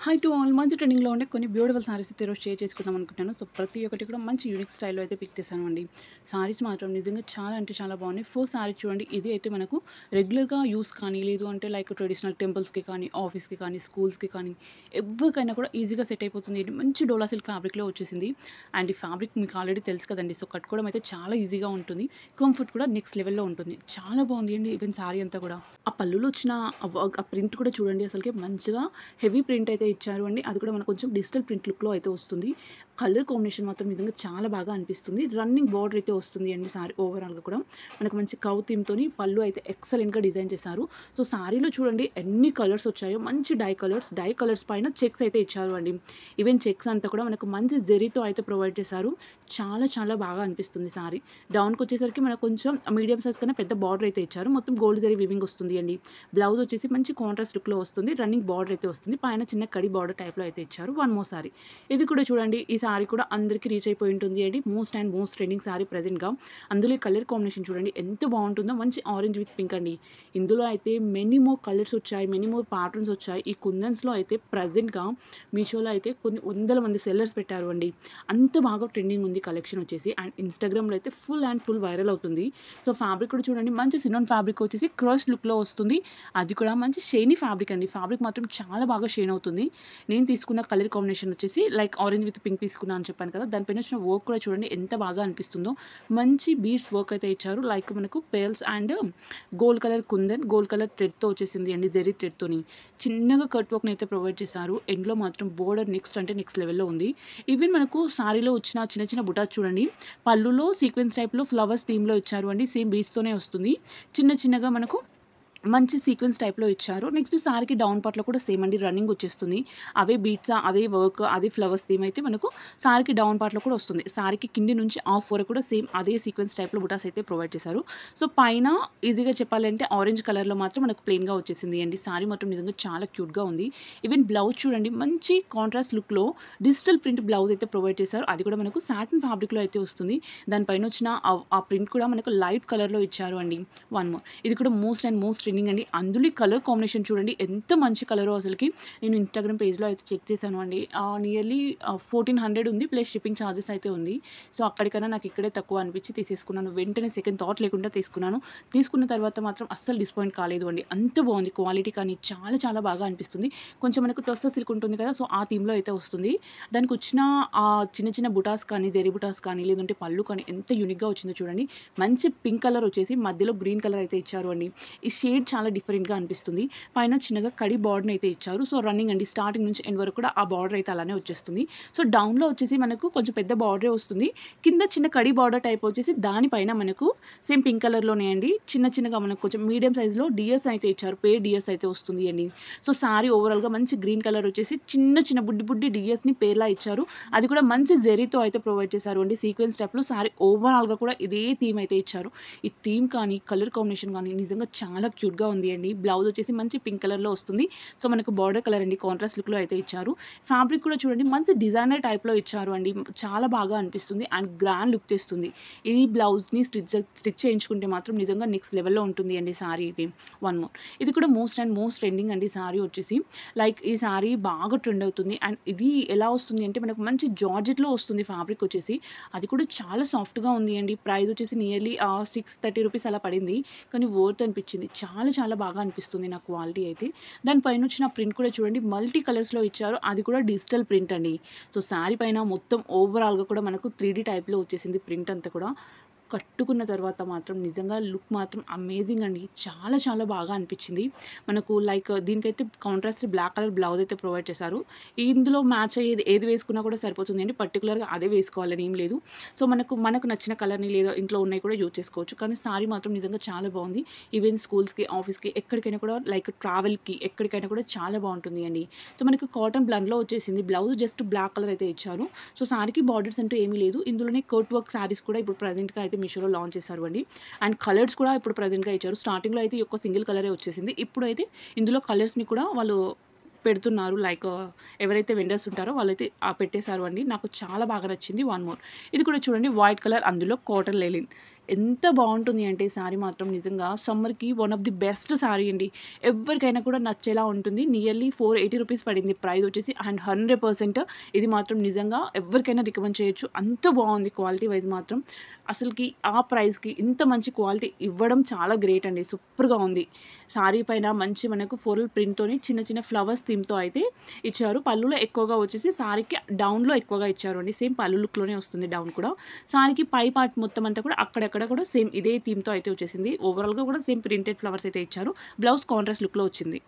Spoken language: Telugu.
హాయ్ టు ఆల్ మంచి ట్రెండింగ్‌లో ఉండే కొన్ని బ్యూటిఫుల్ సారీస్ అయితే ఈరోజు షేర్ చేసుకుందాం అనుకుంటున్నాను. సో, ప్రతి ఒక్కటి కూడా మంచి యూనిక్ స్టైల్‌లో అయితే పిక్ చేశానండి. సారీస్ మాత్రం నిజంగా చాలా అంటే చాలా బాగున్నాయి. ఫస్ట్ సారీ చూడండి. ఇది అయితే మనకు రెగ్యులర్‌గా యూజ్ కానీ, లేదు అంటే లైక్ ట్రెడిషనల్ టెంపుల్స్‌కి కానీ, ఆఫీస్‌కి కానీ, స్కూల్స్‌కి కానీ ఎవ్వరికైనా కూడా ఈజీగా సెట్ అయిపోతుంది. ఇది మంచి డోలా సిల్క్ ఫ్యాబ్రిక్‌లో వచ్చేసింది. అండ్ ఈ ఫ్యాబ్రిక్ మీకు ఆల్రెడీ తెలుసు కదండీ. సో, కట్టుకోవడం అయితే చాలా ఈజీగా ఉంటుంది. కంఫర్ట్ కూడా నెక్స్ట్ లెవెల్‌లో ఉంటుంది. చాలా బాగుంది అండి ఈవెన్ సారీ అంతా కూడా. ఆ పళ్ళులో వచ్చిన ఆ ప్రింట్ కూడా చూడండి అసలకి మంచిగా హెవీ ప్రింట్ అయితే ఇచ్చారు అండి. అది కూడా మనకు కొంచెం డిజిటల్ ప్రింట్ లుక్‌లో అయితే వస్తుంది. కలర్ కాంబినేషన్ మాత్రం నిజంగా చాలా బాగా అనిపిస్తుంది. రన్నింగ్ బార్డర్ అయితే వస్తుంది అండి సారీ ఓవరాల్‌గా కూడా. మనకు మంచి కవ్ థీమ్‌తోని పళ్ళు అయితే ఎక్సలెంట్‌గా డిజైన్ చేశారు. సో, సారీలో చూడండి ఎన్ని కలర్స్ వచ్చాయో మంచి డై కలర్స్ పైన చెక్స్ అయితే ఇచ్చారు అండి. ఈవెన్ చెక్స్ అంతా కూడా మనకు మంచి జెరీతో అయితే ప్రొవైడ్ చేశారు. చాలా చాలా బాగా అనిపిస్తుంది సారీ. డౌన్‌కొచ్చేసరికి మనకు కొంచెం మీడియం సైజ్ కన్నా పెద్ద బార్డర్ అయితే ఇచ్చారు. మొత్తం గోల్డ్ జరీ వీవింగ్ వస్తుంది అండి. బ్లౌజ్ వచ్చేసి మంచి కాంట్రాస్ట్ లుక్‌లో వస్తుంది. రన్నింగ్ బార్డర్ అయితే వస్తుంది. పైన చిన్న కడి బార్డర్ టైప్‌లో అయితే ఇచ్చారు. One more sorry. ఇది కూడా చూడండి. ఈ సారీ కూడా అందరికి రీచ్ అయిపోయి ఉంటుంది అండి. మోస్ట్ ట్రెండింగ్ సారీ ప్రెజెంట్‌గా. అందులో ఈ కలర్ కాంబినేషన్ చూడండి ఎంత బాగుంటుందో. మంచి ఆరెంజ్ విత్ పింక్ అండి. ఇందులో అయితే మెనీ మోర్ కలర్స్ వచ్చాయి. మెనీ మోర్ ప్యాటర్న్స్ వచ్చాయి. ఈ కుందన్స్‌లో అయితే ప్రెజెంట్‌గా మీషోలో అయితే కొన్ని వందల మంది సెల్లర్స్ పెట్టారు అండి. అంత బాగా ట్రెండింగ్ ఉంది కలెక్షన్ వచ్చేసి. అండ్ ఇన్‌స్టాగ్రామ్‌లో అయితే ఫుల్ వైరల్ అవుతుంది. సో, ఫ్యాబ్రిక్ కూడా చూడండి మంచి సినాన్ ఫ్యాబ్రిక్ వచ్చేసి క్రష్ లుక్‌లో వస్తుంది. అది కూడా మంచి షైనీ ఫ్యాబ్రిక్ అండి. ఫ్యాబ్రిక్ మాత్రం చాలా బాగా షైన్ అవుతుంది. నేను తీసుకున్న కలర్ కాంబినేషన్ వచ్చేసి లైక్ ఆరెంజ్ విత్ పింక్ తీసుకున్నాను అని చెప్పాను కదా! దానిపైన వచ్చిన వర్క్ కూడా చూడండి ఎంత బాగా అనిపిస్తుందో. మంచి బీడ్స్ వర్క్ అయితే ఇచ్చారు. లైక్ మనకు pearls and gold colour kundan, gold colour థ్రెడ్‌తో వచ్చేసింది అండి. జెరీ థ్రెడ్‌తోని. చిన్నగా కట్ వర్క్‌ని అయితే ప్రొవైడ్ చేశారు. ఎండ్‌లో మాత్రం బోర్డర్ నెక్స్ట్ లెవెల్‌లో ఉంది. ఈవెన్ మనకు సారీలో వచ్చిన చిన్న చిన్న బుటాస్ చూడండి. పళ్ళులో సీక్వెన్స్ టైప్‌లో ఫ్లవర్స్ థీమ్‌లో ఇచ్చారు అండి. సేమ్ బీడ్స్‌తోనే వస్తుంది. చిన్నగా మనకు మంచి సీక్వెన్స్ టైప్‌లో ఇచ్చారు. నెక్స్ట్ సారీకి డౌన్ పార్ట్‌లో కూడా సేమ్ అండి రన్నింగ్ వచ్చేస్తుంది. అవే బీడ్స్, అవే వర్క్, అదే ఫ్లవర్స్ థీమ్ అయితే మనకు సారీకి డౌన్ పార్ట్‌లో కూడా వస్తుంది. సారీకి కింది నుంచి హాఫ్ వరకు కూడా సేమ్ అదే సీక్వెన్స్ టైప్‌లో బుటాస్ అయితే ప్రొవైడ్ చేశారు. సో, పైన ఈజీగా చెప్పాలంటే ఆరెంజ్ కలర్‌లో మాత్రం మనకు ప్లెయిన్‌గా వచ్చేసింది అండి. సారీ మాత్రం నిజంగా చాలా క్యూట్‌గా ఉంది. ఈవెన్ బ్లౌజ్ చూడండి మంచి కాంట్రాస్ట్ లుక్‌లో డిజిటల్ ప్రింట్ బ్లౌజ్ అయితే ప్రొవైడ్ చేశారు. అది కూడా మనకు సాటిన్ ఫ్యాబ్రిక్‌లో అయితే వస్తుంది. దానిపైన వచ్చిన ఆ ప్రింట్ కూడా మనకు లైట్ కలర్‌లో ఇచ్చారు అండి. One more. ఇది కూడా మోస్ట్ ట్రెండింగ్ అండి. అందులో ఈ కలర్ కాంబినేషన్ చూడండి ఎంత మంచి కలరో అసలకి. నేను ఇన్‌స్టాగ్రామ్ పేజ్‌లో అయితే చెక్ చేశాను అండి. నియర్లీ 1400 ఉంది. ప్లస్ షిప్పింగ్ చార్జెస్ అయితే ఉంది. సో, అక్కడికన్నా నాకు ఇక్కడే తక్కువ అనిపించి తీసేసుకున్నాను. వెంటనే సెకండ్ థాట్ లేకుండా తీసుకున్నాను. తీసుకున్న తర్వాత మాత్రం అస్సలు డిసప్పాయింట్ కాలేదు అండి. అంత బాగుంది క్వాలిటీ కానీ చాలా బాగా అనిపిస్తుంది. కొంచెం మనకు టొస్సా సిల్క్ ఉంటుంది కదా! సో, ఆ థీమ్‌లో అయితే వస్తుంది. దానికొచ్చిన చిన్న బుటాస్ కానీ, జరీ బుటాస్ కానీ, లేదంటే పళ్ళు కానీ ఎంత యూనిక్‌గా వచ్చిందో చూడండి. మంచి పింక్ కలర్ వచ్చేసి మధ్యలో గ్రీన్ కలర్ అయితే ఇచ్చారు అండి. ఈ షేడ్ చాలా డిఫరెంట్‌గా అనిపిస్తుంది. పైన చిన్నగా కడి బార్డర్‌ని అయితే ఇచ్చారు. సో, రన్నింగ్ అండి. స్టార్టింగ్ నుంచి ఎండ్ వరకు కూడా ఆ బార్డర్ అయితే అలానే వచ్చేస్తుంది. సో, డౌన్‌లో వచ్చేసి మనకు కొంచెం పెద్ద బార్డరే వస్తుంది. కింద చిన్న కడి బార్డర్ టైప్ వచ్చేసి దానిపైన మనకు సేమ్ పింక్ కలర్‌లోనే అండి. చిన్నగా మనకు కొంచెం మీడియం సైజ్‌లో డియర్స్ అయితే ఇచ్చారు. పేర్ డియర్స్ అయితే వస్తుంది అండి. సో, సారీ ఓవరాల్‌గా మంచి గ్రీన్ కలర్ వచ్చేసి చిన్న బుడ్డి డియర్స్‌ని పేర్లా ఇచ్చారు. అది కూడా మంచి జెరీతో అయితే ప్రొవైడ్ చేశారు అండి. సీక్వెన్స్ టైప్‌లో సారీ ఓవరాల్‌గా కూడా ఇదే థీమ్ అయితే ఇచ్చారు. ఈ థీమ్ కానీ, కలర్ కాంబినేషన్ కానీ నిజంగా చాలా క్యూట్‌గా ఉంది అండి. బ్లౌజ్ వచ్చేసి మంచి పింక్ కలర్‌లో వస్తుంది. సో, మనకు బార్డర్ కలర్ అండి. కాంట్రాస్ట్ లుక్‌లో అయితే ఇచ్చారు. ఫ్యాబ్రిక్ కూడా చూడండి మంచి డిజైనర్ టైప్‌లో ఇచ్చారు అండి. చాలా బాగా అనిపిస్తుంది అండ్ గ్రాండ్ లుక్ తెస్తుంది. ఈ బ్లౌజ్‌ని స్టిచ్ చేయించుకుంటే మాత్రం నిజంగా నెక్స్ట్ లెవెల్‌లో ఉంటుంది అండి సారీ ఇది. One more. ఇది కూడా మోస్ట్ ట్రెండింగ్ అండి సారీ వచ్చేసి. లైక్ ఈ సారీ బాగా ట్రెండ్ అవుతుంది. అండ్ ఇది ఎలా వస్తుంది అంటే మనకు మంచి జార్జెట్‌లో వస్తుంది ఫ్యాబ్రిక్ వచ్చేసి. అది కూడా చాలా సాఫ్ట్‌గా ఉంది అండి. ప్రైస్ వచ్చేసి నియర్లీ 630 రూపీస్ అలా పడింది. కానీ వర్త్ అనిపించింది. చాలా బాగా అనిపిస్తుంది నాకు క్వాలిటీ అయితే. దాని పైన వచ్చిన ప్రింట్ కూడా చూడండి మల్టీ కలర్స్‌లో ఇచ్చారు. అది కూడా డిజిటల్ ప్రింట్ అండి. సో, సారీ పైన మొత్తం ఓవరాల్‌గా కూడా మనకు 3 టైప్‌లో వచ్చేసింది ప్రింట్ అంతా కూడా. కట్టుకున్న తర్వాత మాత్రం నిజంగా లుక్ మాత్రం అమేజింగ్ అండి. చాలా బాగా అనిపించింది. మనకు లైక్ దీనికైతే కాంట్రాస్ట్ బ్లాక్ కలర్ బ్లౌజ్ అయితే ప్రొవైడ్ చేశారు. ఇందులో మ్యాచ్ అయ్యేది ఏది వేసుకున్నా కూడా సరిపోతుంది అండి. పర్టిక్యులర్‌గా అదే వేసుకోవాలని ఏం లేదు. సో, మనకు నచ్చిన కలర్‌ని లేదా ఇంట్లో ఉన్నాయి కూడా యూజ్ చేసుకోవచ్చు. కానీ సారీ మాత్రం నిజంగా చాలా బాగుంది. ఈవెన్ స్కూల్స్‌కి, ఆఫీస్‌కి ఎక్కడికైనా కూడా లైక్ ట్రావెల్‌కి ఎక్కడికైనా కూడా చాలా బాగుంటుంది అండి. సో, మనకు కాటన్ బ్లెండ్‌లో వచ్చేసింది. బ్లౌజ్ జస్ట్ బ్లాక్ కలర్ అయితే ఇచ్చారు. సో, సారీకి బార్డర్స్ అంటూ ఏమీ లేదు. ఇందులోనే కట్ వర్క్ సారీస్ కూడా ఇప్పుడు ప్రెజెంట్‌గా అయితే మీషోలో లాంచ్ చేశారు అండి. అండ్ కలర్స్ కూడా ఇప్పుడు ప్రెజెంట్‌గా ఇచ్చారు. స్టార్టింగ్‌లో అయితే ఈ యొక్క సింగిల్ కలరే వచ్చేసింది. ఇప్పుడైతే ఇందులో కలర్స్‌ని కూడా వాళ్ళు పెడుతున్నారు. లైక్ ఎవరైతే వెండర్స్ ఉంటారో వాళ్ళైతే పెట్టేశారు అండి. నాకు చాలా బాగా నచ్చింది. One more. ఇది కూడా చూడండి వైట్ కలర్ అందులో కాటన్ లెనిన్. ఎంత బాగుంటుంది అంటే ఈ శారీ మాత్రం నిజంగా సమ్మర్‌కి one of the best sari అండి. ఎవరికైనా కూడా నచ్చేలా ఉంటుంది. నియర్లీ 480 రూపీస్ పడింది ప్రైస్ వచ్చేసి. అండ్ 100% ఇది మాత్రం నిజంగా ఎవరికైనా రికమెండ్ చేయొచ్చు. అంత బాగుంది క్వాలిటీ వైస్ మాత్రం. అసలుకి ఆ ప్రైస్‌కి ఇంత మంచి క్వాలిటీ ఇవ్వడం చాలా గ్రేట్ అండి. సూపర్‌గా ఉంది. శారీ పైన మంచి మనకు ఫ్లోరల్ ప్రింట్‌తోని చిన్న చిన్న ఫ్లవర్స్ థీమ్‌తో అయితే ఇచ్చారు. పళ్ళులో ఎక్కువగా వచ్చేసి శారీకి డౌన్‌లో ఎక్కువగా ఇచ్చారు అండి. సేమ్ పళ్ళు లుక్‌లోనే వస్తుంది డౌన్ కూడా. శారీకి పై పార్ట్ మొత్తం అంతా కూడా అక్కడక్కడ కూడా సేమ్ ఇదే థీమ్‌తో అయితే వచ్చేసింది. ఓవరాల్‌గా కూడా సేమ్ ప్రింటెడ్ ఫ్లవర్స్ అయితే ఇచ్చారు. బ్లౌజ్ కాంట్రాస్ట్ లుక్‌లో వచ్చింది.